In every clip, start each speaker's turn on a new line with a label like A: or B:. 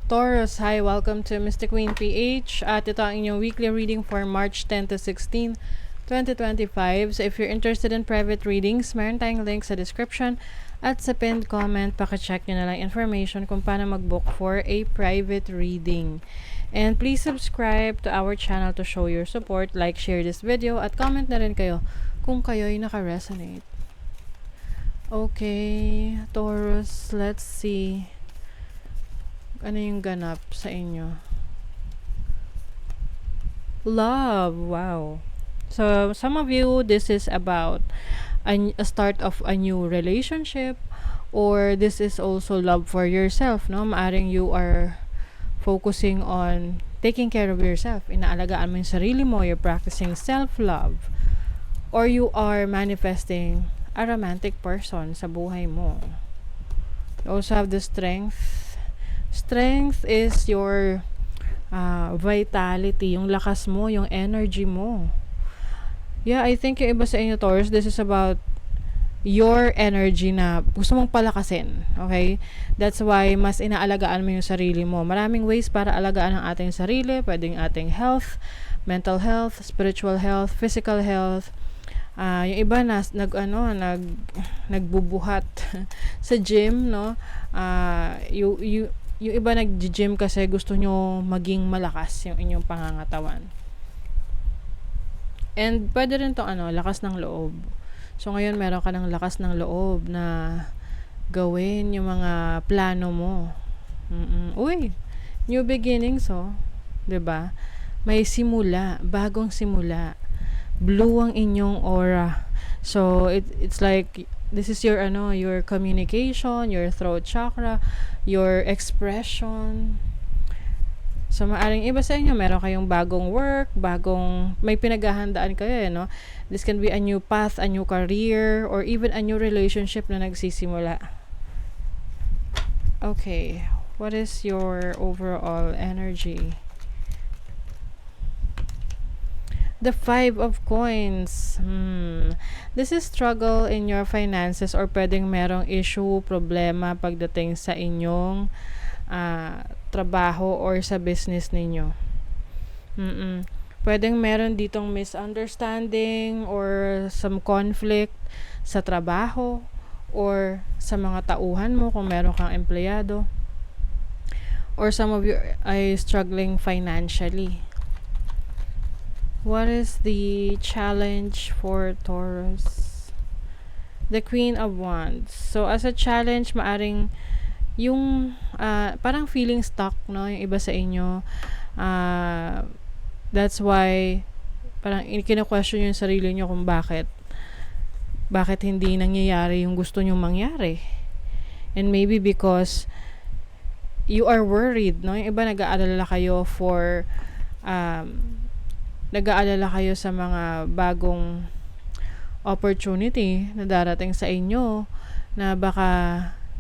A: Taurus, hi, welcome to Mystic Queen PH at ito ang inyong weekly reading for March 10 to 16, 2025. So if you're interested in private readings, meron tayong link sa description at sa pinned comment. Paka-check nyo na lang information kung paano mag-book for a private reading. And please subscribe to our channel to show your support, like, share this video, at comment na rin kayo kung kayo'y naka-resonate. Okay, Taurus, let's see. Ano yung ganap sa inyo? Love, wow. So, some of you, this is about a start of a new relationship, or this is also love for yourself, no? Maaring you are focusing on taking care of yourself. Inaalagaan mo yung sarili mo, you're practicing self-love, or you are manifesting a romantic person sa buhay mo. You also have the strength. Strength is your vitality, yung lakas mo, yung energy mo. Yeah, I think yung iba sa inyo, Taurus, this is about your energy na gusto mong palakasin. Okay? That's why mas inaalagaan mo yung sarili mo. Maraming ways para alagaan ang ating sarili. Pwedeng ating health, mental health, spiritual health, physical health. Yung iba na nagbubuhat sa gym, no? Yung iba nag-gym kasi gusto nyo maging malakas yung inyong pangangatawan. And pwede rin tong lakas ng loob. So ngayon meron ka ng lakas ng loob na gawin yung mga plano mo. Uy, new beginnings, oh. 'Di ba? May simula, bagong simula. Blue ang inyong aura. So it's like this is your your communication, your throat chakra, your expression. So maaring iba sa inyo meron kayong bagong work, may pinaghahandaan kayo, no? This can be a new path, a new career, or even a new relationship na nagsisimula. Okay, what is your overall energy? The 5 of Coins. This is struggle in your finances, or pwedeng merong issue, problema pagdating sa inyong trabaho or sa business ninyo. Pwedeng meron ditong misunderstanding or some conflict sa trabaho or sa mga tauhan mo kung meron kang empleyado. Or some of you are struggling financially. What is the challenge for Taurus? The Queen of Wands. So, as a challenge, maaring yung parang feeling stuck, no? Yung iba sa inyo. That's why parang kino-question yung sarili nyo kung bakit hindi nangyayari yung gusto nyo mangyari. And maybe because you are worried, no? Yung iba nag-aalala kayo sa mga bagong opportunity na darating sa inyo na baka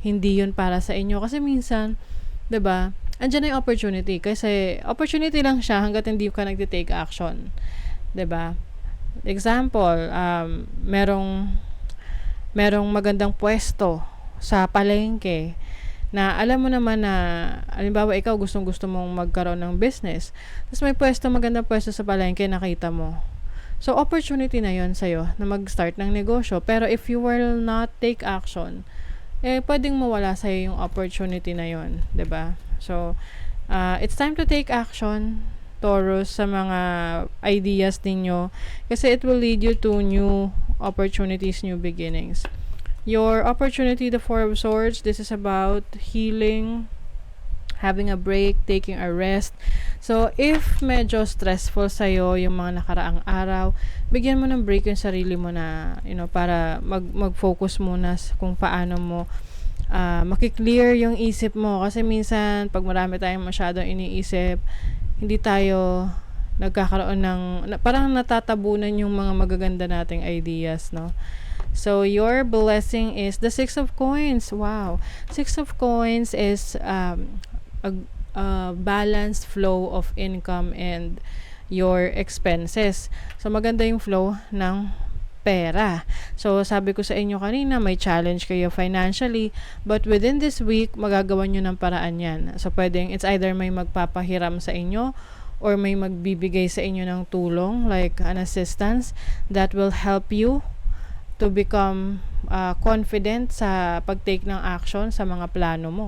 A: hindi yun para sa inyo. Kasi minsan, 'di ba, andyan na yung opportunity. Kasi opportunity lang siya hanggat hindi ka nagte-take action. 'Di ba? Example, merong magandang pwesto sa palengke na alam mo naman na, halimbawa ikaw gustong-gusto mong magkaroon ng business, tapos may magandang pwesto sa palengke, nakita mo. So, opportunity na yon sa'yo na mag-start ng negosyo. Pero if you will not take action, pwedeng mawala sa'yo yung opportunity na yon, 'di ba? So, it's time to take action, Taurus, sa mga ideas ninyo, kasi it will lead you to new opportunities, new beginnings. Your opportunity, the 4 of Swords, this is about healing, having a break, taking a rest. So, if medyo stressful sa'yo yung mga nakaraang araw, bigyan mo ng break yung sarili mo na, para mag-focus muna kung paano mo makiklear yung isip mo. Kasi minsan, pag marami tayong masyadong iniisip, hindi tayo nagkakaroon parang natatabunan yung mga magaganda nating ideas, no? So, your blessing is the 6 of Coins. Wow. 6 of Coins is a balanced flow of income and your expenses. So, maganda yung flow ng pera. So, sabi ko sa inyo kanina, may challenge kayo financially, but within this week, magagawa nyo ng paraan yan. So, pwedeng, it's either may magpapahiram sa inyo, or may magbibigay sa inyo ng tulong, like an assistance, that will help you to become confident sa pag-take ng action sa mga plano mo.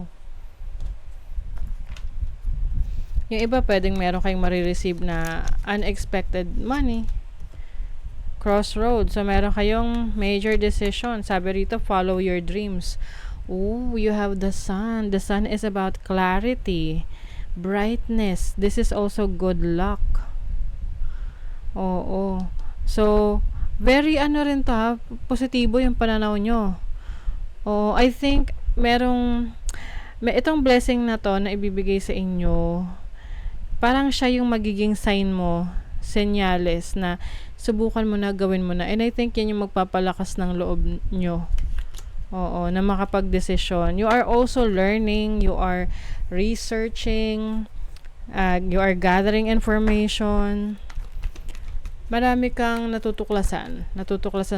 A: Yung iba, pwedeng meron kayong marireceive na unexpected money. Crossroads. So, meron kayong major decision. Sabi rito, follow your dreams. Ooh, you have the sun. The sun is about clarity, brightness. This is also good luck. Oo. So, very rin to ha. Positibo yung pananaw nyo. Oh, I think itong blessing na to na ibibigay sa inyo, parang siya yung magiging sign mo, senyales na subukan mo na, gawin mo na. And I think yan yung magpapalakas ng loob nyo. Oo, na makapag-desisyon. You are also learning, you are researching, you are gathering information. Marami kang natutuklasan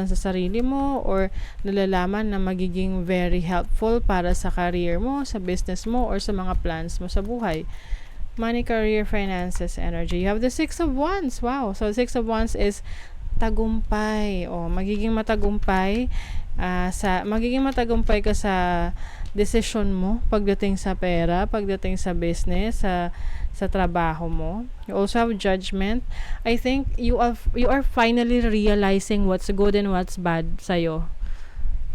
A: sa sarili mo, or nalalaman na magiging very helpful para sa career mo, sa business mo, or sa mga plans mo sa buhay. Money, career, finances, energy. You have the 6 of Wands. Wow. So, 6 of Wands is tagumpay. Magiging matagumpay ka sa decision mo pagdating sa pera, pagdating sa business, sa trabaho mo. You also have judgment. I think you are finally realizing what's good and what's bad sa'yo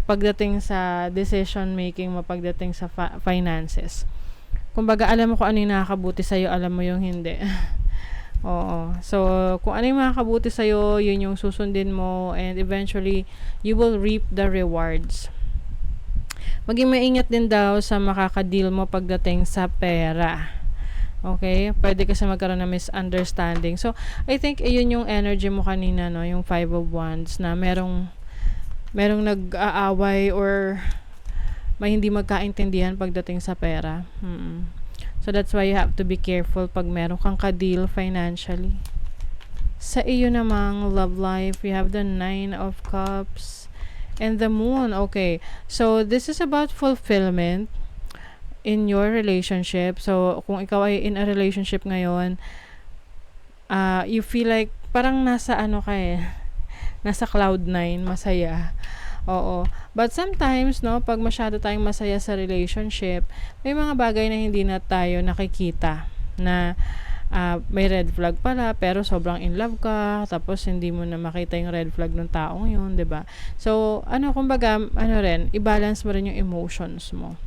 A: pagdating sa decision making mo, pagdating sa finances. Kumbaga, alam mo kung ano yung nakakabuti sa'yo, alam mo yung hindi. Oo. So, kung ano yung makakabuti sa'yo, yun yung susundin mo, and eventually, you will reap the rewards. Maging maingat din daw sa makakadeal mo pagdating sa pera. Okay? Pwede kasi magkaroon ng misunderstanding. So, I think, yun yung energy mo kanina, no? Yung 5 of Wands, na merong nag-aaway or may hindi magkaintindihan pagdating sa pera. So, that's why you have to be careful pag meron kang ka-deal financially. Sa iyo namang love life, you have the 9 of Cups and the Moon. Okay. So, this is about fulfillment in your relationship. So, kung ikaw ay in a relationship ngayon, you feel like parang nasa nasa cloud 9, masaya. Oo. But sometimes, no, pag masyado tayong masaya sa relationship, may mga bagay na hindi na tayo nakikita na may red flag pala, pero sobrang in love ka, tapos hindi mo na makita yung red flag ng taong yun, 'di ba? So, kumbaga, i-balance mo rin yung emotions mo.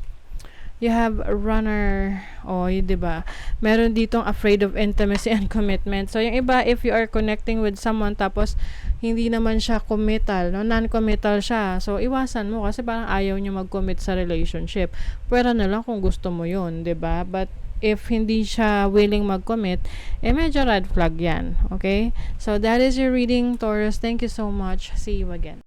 A: You have a runner, 'di ba? Meron ditong afraid of intimacy and commitment. So, yung iba, if you are connecting with someone, tapos hindi naman siya committal, no? Non-committal siya. So, iwasan mo kasi parang ayaw niyo mag-commit sa relationship. Pwera na lang kung gusto mo 'yun, 'di ba? But if hindi siya willing mag-commit, medyo red flag 'yan. Okay? So, that is your reading, Taurus. Thank you so much. See you again.